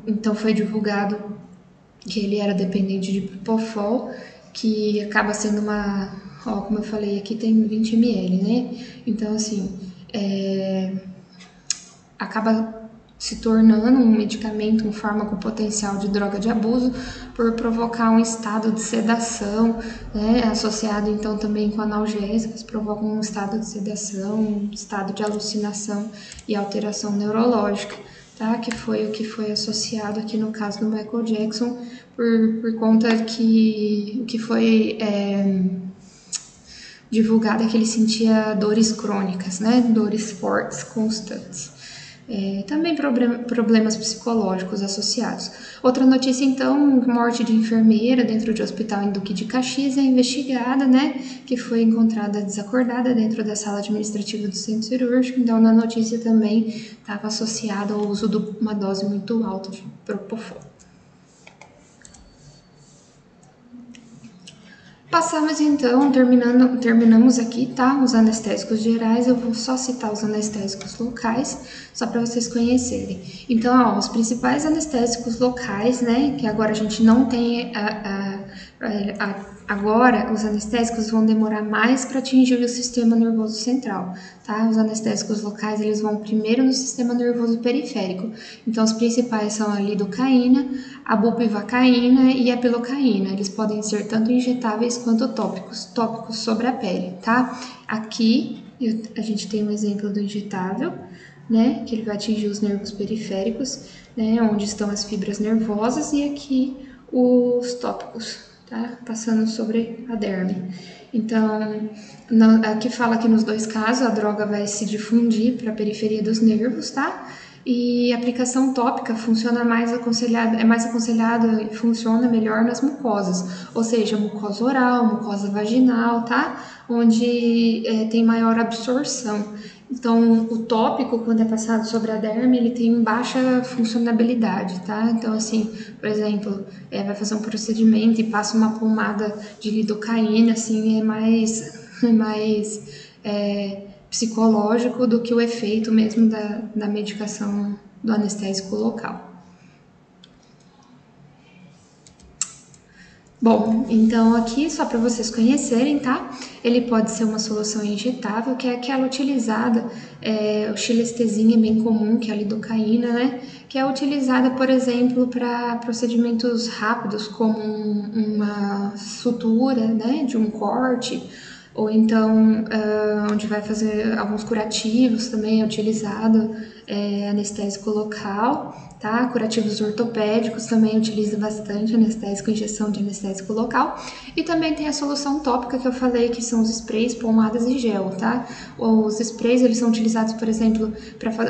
Então foi divulgado que ele era dependente de Propofol, que acaba sendo como eu falei, aqui tem 20 ml, né? Então, assim, acaba se tornando um medicamento, um fármaco potencial de droga de abuso, por provocar um estado de sedação, né, associado então também com analgésicos, provocam um estado de sedação, um estado de alucinação e alteração neurológica, tá? Que foi o que foi associado aqui no caso do Michael Jackson, por conta que o que foi divulgado é que ele sentia dores crônicas, né, dores fortes, constantes. Também problemas psicológicos associados. Outra notícia, então, morte de enfermeira dentro de hospital em Duque de Caxias é investigada, né, que foi encontrada desacordada dentro da sala administrativa do centro cirúrgico. Então, na notícia também estava associado ao uso de uma dose muito alta de Propofol. Passamos então, terminamos aqui, tá? Os anestésicos gerais, eu vou só citar os anestésicos locais, só para vocês conhecerem. Então, os principais anestésicos locais, né? Que agora a gente não tem agora os anestésicos vão demorar mais para atingir o sistema nervoso central, tá? Os anestésicos locais, eles vão primeiro no sistema nervoso periférico. Então, os principais são a lidocaína, a bupivacaína e a pilocaína. Eles podem ser tanto injetáveis quanto tópicos sobre a pele, tá? Aqui a gente tem um exemplo do injetável, né? Que ele vai atingir os nervos periféricos, né? Onde estão as fibras nervosas, e aqui os tópicos, tá? Passando sobre a derme. Então, aqui fala que nos dois casos a droga vai se difundir para a periferia dos nervos, tá? E a aplicação tópica funciona mais aconselhada, é mais aconselhada e funciona melhor nas mucosas, ou seja, mucosa oral, mucosa vaginal, tá? Onde tem maior absorção. Então, o tópico, quando é passado sobre a derme, ele tem baixa funcionabilidade, tá? Então, assim, por exemplo, vai fazer um procedimento e passa uma pomada de lidocaína, assim, é mais psicológico do que o efeito mesmo da medicação do anestésico local. Bom, então aqui só para vocês conhecerem, tá? Ele pode ser uma solução injetável, que é aquela utilizada, o xilestesim é bem comum, que é a lidocaína, né? Que é utilizada, por exemplo, para procedimentos rápidos, como uma sutura, né? De um corte, ou então onde vai fazer alguns curativos também é utilizado anestésico local, tá? Curativos ortopédicos também utiliza bastante anestésico, injeção de anestésico local. E também tem a solução tópica que eu falei, que são os sprays, pomadas e gel, tá? Os sprays, eles são utilizados, por exemplo,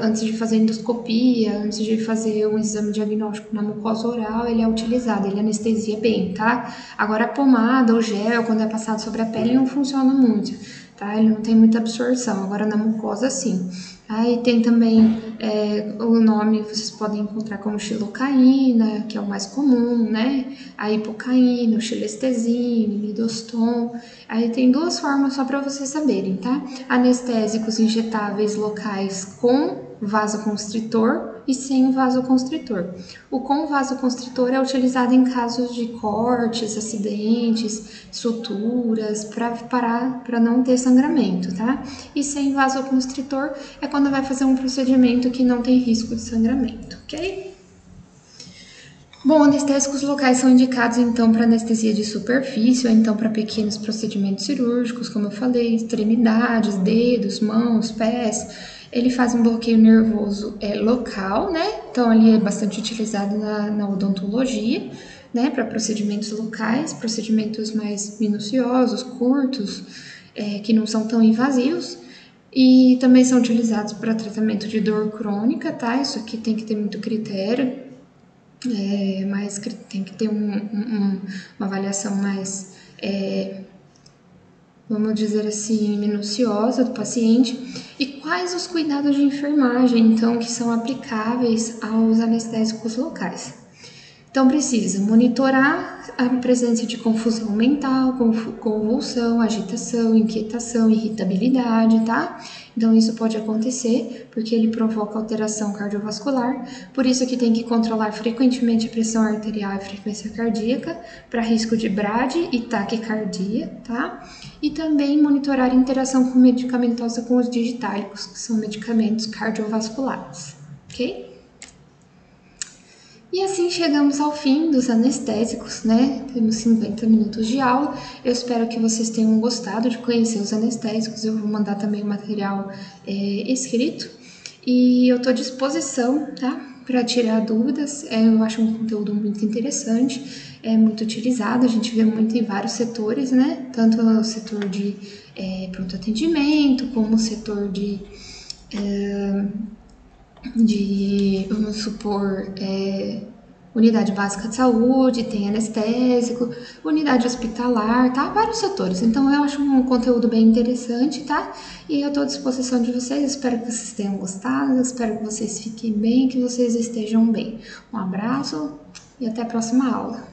antes de fazer endoscopia, antes de fazer um exame diagnóstico na mucosa oral, ele é utilizado, ele anestesia bem, tá? Agora a pomada ou gel, quando é passado sobre a pele, não funciona muito, tá? Ele não tem muita absorção, agora na mucosa sim. Aí tem também o nome, vocês podem encontrar como xilocaína, que é o mais comum, né? A hipocaína, o xilestesim, midoston. Aí tem duas formas só para vocês saberem, tá? Anestésicos injetáveis locais com vasoconstritor e sem vasoconstritor. O com vasoconstritor é utilizado em casos de cortes, acidentes, suturas, para não ter sangramento, tá? E sem vasoconstritor é quando vai fazer um procedimento que não tem risco de sangramento, ok? Bom, anestésicos locais são indicados então para anestesia de superfície ou então para pequenos procedimentos cirúrgicos, como eu falei, extremidades, dedos, mãos, pés. Ele faz um bloqueio nervoso local, né? Então ele é bastante utilizado na odontologia, né? Para procedimentos locais, procedimentos mais minuciosos, curtos, que não são tão invasivos. E também são utilizados para tratamento de dor crônica, tá? Isso aqui tem que ter muito critério. Mas tem que ter uma avaliação mais, vamos dizer assim, minuciosa do paciente. E quais os cuidados de enfermagem, então, que são aplicáveis aos anestésicos locais? Então, precisa monitorar a presença de confusão mental, convulsão, agitação, inquietação, irritabilidade, tá? Então, isso pode acontecer porque ele provoca alteração cardiovascular, por isso que tem que controlar frequentemente a pressão arterial e a frequência cardíaca para risco de brade e taquicardia, tá? E também monitorar a interação medicamentosa com os digitálicos, que são medicamentos cardiovasculares, ok? E assim chegamos ao fim dos anestésicos, né? Temos 50 minutos de aula. Eu espero que vocês tenham gostado de conhecer os anestésicos. Eu vou mandar também o material escrito. E eu estou à disposição, tá? Para tirar dúvidas. Eu acho um conteúdo muito interessante, é muito utilizado. A gente vê muito em vários setores, né? Tanto no setor de pronto atendimento, como o setor vamos supor, unidade básica de saúde, tem anestésico, unidade hospitalar, tá? Vários setores. Então, eu acho um conteúdo bem interessante, tá? E eu estou à disposição de vocês. Espero que vocês tenham gostado. Espero que vocês fiquem bem, que vocês estejam bem. Um abraço e até a próxima aula.